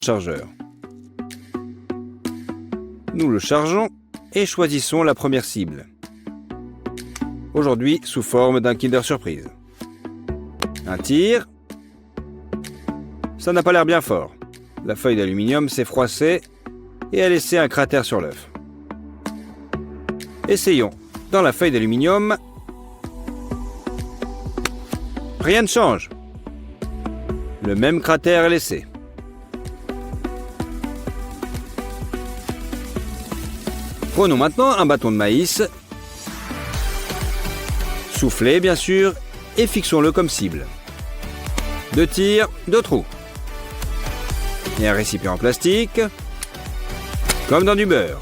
chargeur. Nous le chargeons et choisissons la première cible. Aujourd'hui, sous forme d'un Kinder Surprise. Un tir. Ça n'a pas l'air bien fort. La feuille d'aluminium s'est froissée et a laissé un cratère sur l'œuf. Essayons. Dans la feuille d'aluminium, rien ne change. Le même cratère est laissé. Prenons maintenant un bâton de maïs, soufflez bien sûr, et fixons-le comme cible. 2 tirs, 2 trous. Et un récipient en plastique, comme dans du beurre.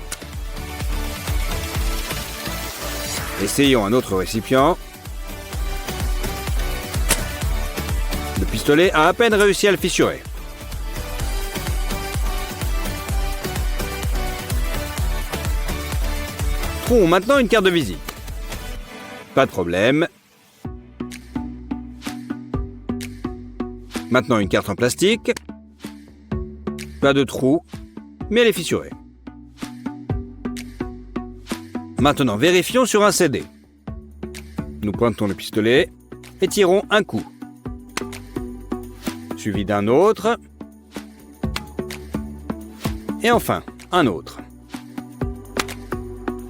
Essayons un autre récipient. Le pistolet a à peine réussi à le fissurer. Trouvons maintenant une carte de visite. Pas de problème. Maintenant une carte en plastique. Pas de trou, mais elle est fissurée. Maintenant vérifions sur un CD. Nous pointons le pistolet et tirons un coup. Suivi d'un autre. Et enfin, un autre.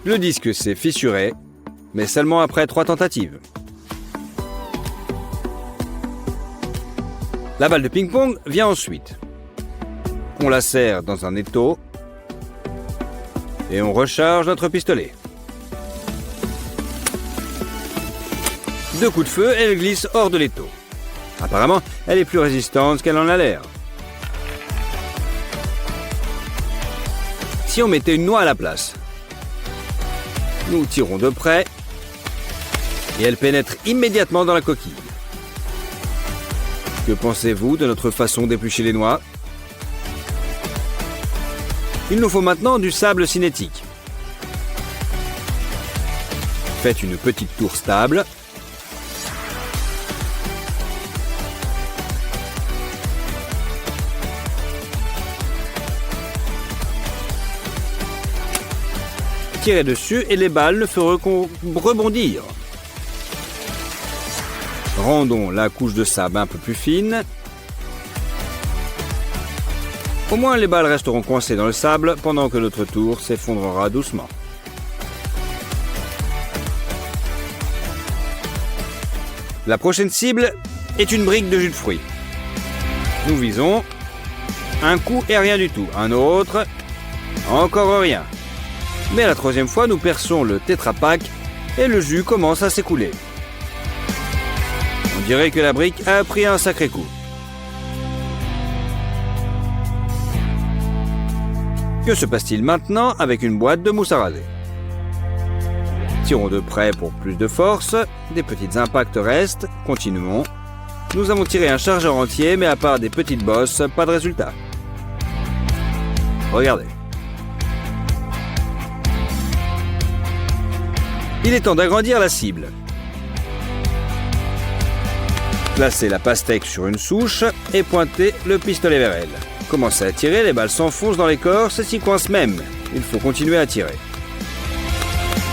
Le disque s'est fissuré, mais seulement après 3 tentatives. La balle de ping-pong vient ensuite. On la serre dans un étau et on recharge notre pistolet. 2 coups de feu et elle glisse hors de l'étau. Apparemment, elle est plus résistante qu'elle en a l'air. Si on mettait une noix à la place, nous tirons de près et elle pénètre immédiatement dans la coquille. Que pensez-vous de notre façon d'éplucher les noix? Il nous faut maintenant du sable cinétique. Faites une petite tour stable. Tirez dessus et les balles ne feront qu'en rebondir. Rendons la couche de sable un peu plus fine. Au moins les balles resteront coincées dans le sable pendant que notre tour s'effondrera doucement. La prochaine cible est une brique de jus de fruits. Nous visons un coup et rien du tout, un autre, encore rien. Mais la 3e fois, nous perçons le Tetra Pak et le jus commence à s'écouler. On dirait que la brique a pris un sacré coup. Que se passe-t-il maintenant avec une boîte de mousse à raser? Tirons de près pour plus de force. Des petits impacts restent. Continuons. Nous avons tiré un chargeur entier, mais à part des petites bosses, pas de résultat. Regardez. Il est temps d'agrandir la cible. Placez la pastèque sur une souche et pointez le pistolet vers elle. Commencez à tirer, les balles s'enfoncent dans l'écorce et s'y coincent même. Il faut continuer à tirer.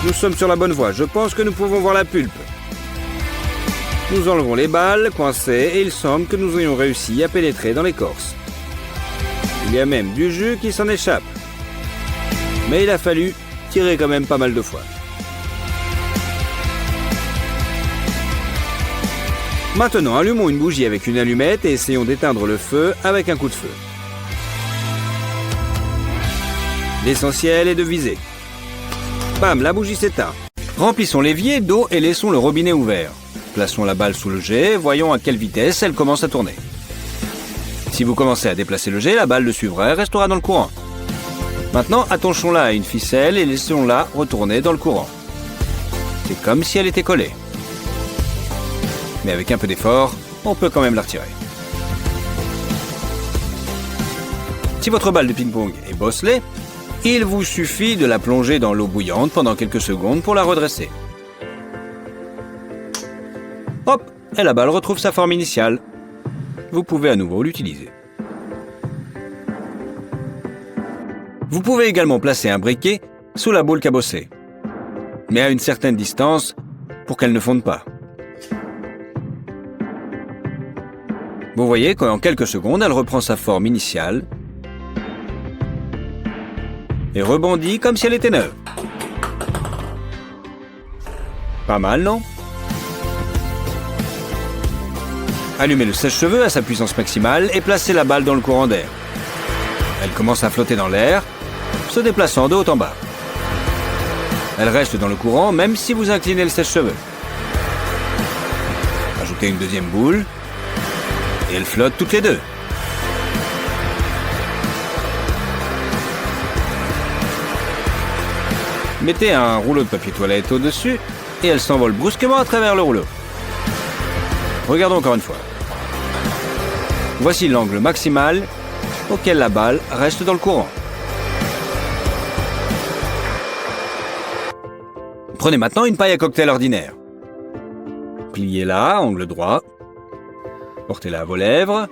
Nous sommes sur la bonne voie, je pense que nous pouvons voir la pulpe. Nous enlevons les balles coincées et il semble que nous ayons réussi à pénétrer dans l'écorce. Il y a même du jus qui s'en échappe. Mais il a fallu tirer quand même pas mal de fois. Maintenant, allumons une bougie avec une allumette et essayons d'éteindre le feu avec un coup de feu. L'essentiel est de viser. Bam, la bougie s'éteint. Remplissons l'évier d'eau et laissons le robinet ouvert. Plaçons la balle sous le jet, voyons à quelle vitesse elle commence à tourner. Si vous commencez à déplacer le jet, la balle le suivra et restera dans le courant. Maintenant, attachons-la à une ficelle et laissons-la retourner dans le courant. C'est comme si elle était collée. Mais avec un peu d'effort, on peut quand même la retirer. Si votre balle de ping-pong est bosselée, il vous suffit de la plonger dans l'eau bouillante pendant quelques secondes pour la redresser. Hop, et la balle retrouve sa forme initiale. Vous pouvez à nouveau l'utiliser. Vous pouvez également placer un briquet sous la boule cabossée, mais à une certaine distance pour qu'elle ne fonde pas. Vous voyez qu'en quelques secondes, elle reprend sa forme initiale et rebondit comme si elle était neuve. Pas mal, non? Allumez le sèche-cheveux à sa puissance maximale et placez la balle dans le courant d'air. Elle commence à flotter dans l'air, se déplaçant de haut en bas. Elle reste dans le courant même si vous inclinez le sèche-cheveux. Ajoutez une deuxième boule et elles flottent toutes les deux. Mettez un rouleau de papier toilette au-dessus et elle s'envole brusquement à travers le rouleau. Regardons encore une fois. Voici l'angle maximal auquel la balle reste dans le courant. Prenez maintenant une paille à cocktail ordinaire. Pliez-la, angle droit. Portez-la à vos lèvres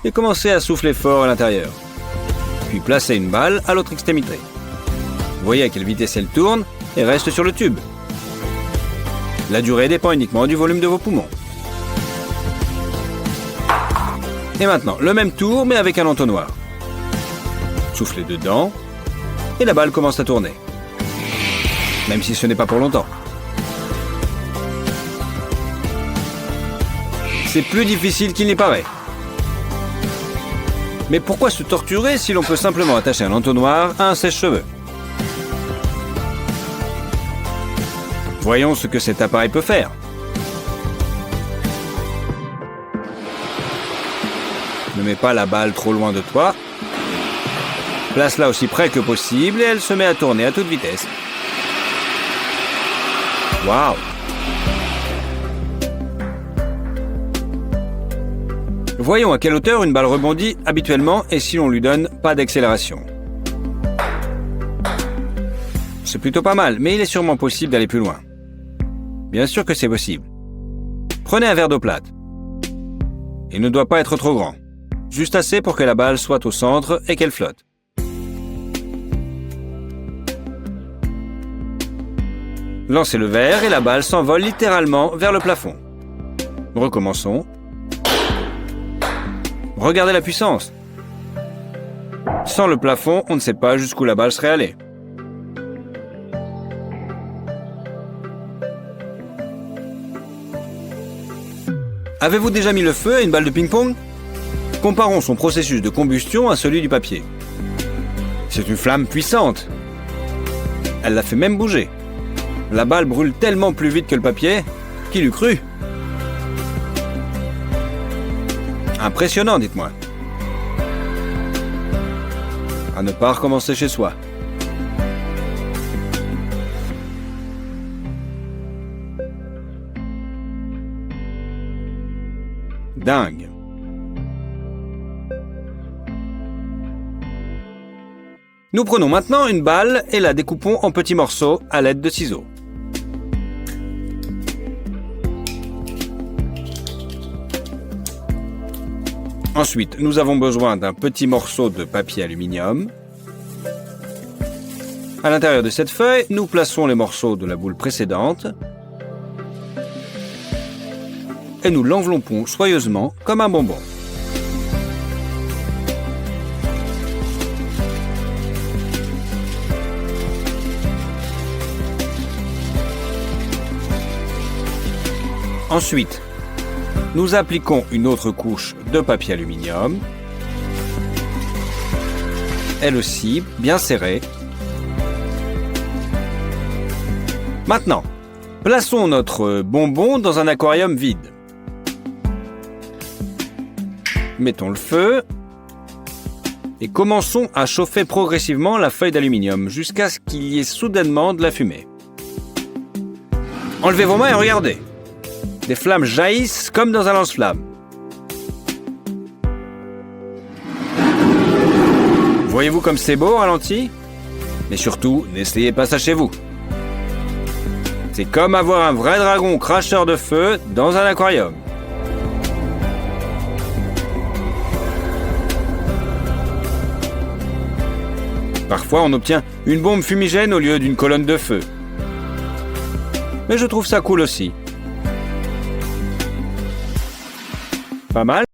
et commencez à souffler fort à l'intérieur. Puis placez une balle à l'autre extrémité. Voyez à quelle vitesse elle tourne et reste sur le tube. La durée dépend uniquement du volume de vos poumons. Et maintenant, le même tour mais avec un entonnoir. Soufflez dedans et la balle commence à tourner. Même si ce n'est pas pour longtemps. C'est plus difficile qu'il n'y paraît. Mais pourquoi se torturer si l'on peut simplement attacher un entonnoir à un sèche-cheveux? Voyons ce que cet appareil peut faire. Ne mets pas la balle trop loin de toi. Place-la aussi près que possible et elle se met à tourner à toute vitesse. Waouh! Voyons à quelle hauteur une balle rebondit habituellement et si l'on lui donne pas d'accélération. C'est plutôt pas mal, mais il est sûrement possible d'aller plus loin. Bien sûr que c'est possible. Prenez un verre d'eau plate. Il ne doit pas être trop grand. Juste assez pour que la balle soit au centre et qu'elle flotte. Lancez le verre et la balle s'envole littéralement vers le plafond. Recommençons. Regardez la puissance. Sans le plafond, on ne sait pas jusqu'où la balle serait allée. Avez-vous déjà mis le feu à une balle de ping-pong? Comparons son processus de combustion à celui du papier. C'est une flamme puissante. Elle la fait même bouger. La balle brûle tellement plus vite que le papier, qui l'eût cru? Impressionnant, dites-moi. À ne pas recommencer chez soi. Dingue. Nous prenons maintenant une balle et la découpons en petits morceaux à l'aide de ciseaux. Ensuite, nous avons besoin d'un petit morceau de papier aluminium. À l'intérieur de cette feuille, nous plaçons les morceaux de la boule précédente et nous l'enveloppons soigneusement comme un bonbon. Ensuite, nous appliquons une autre couche de papier aluminium, elle aussi bien serrée. Maintenant, plaçons notre bonbon dans un aquarium vide. Mettons le feu et commençons à chauffer progressivement la feuille d'aluminium jusqu'à ce qu'il y ait soudainement de la fumée. Enlevez vos mains et regardez. Des flammes jaillissent comme dans un lance-flamme. Voyez-vous comme c'est beau au ralenti? Mais surtout, n'essayez pas ça chez vous. C'est comme avoir un vrai dragon cracheur de feu dans un aquarium. Parfois, on obtient une bombe fumigène au lieu d'une colonne de feu. Mais je trouve ça cool aussi. Pas mal ?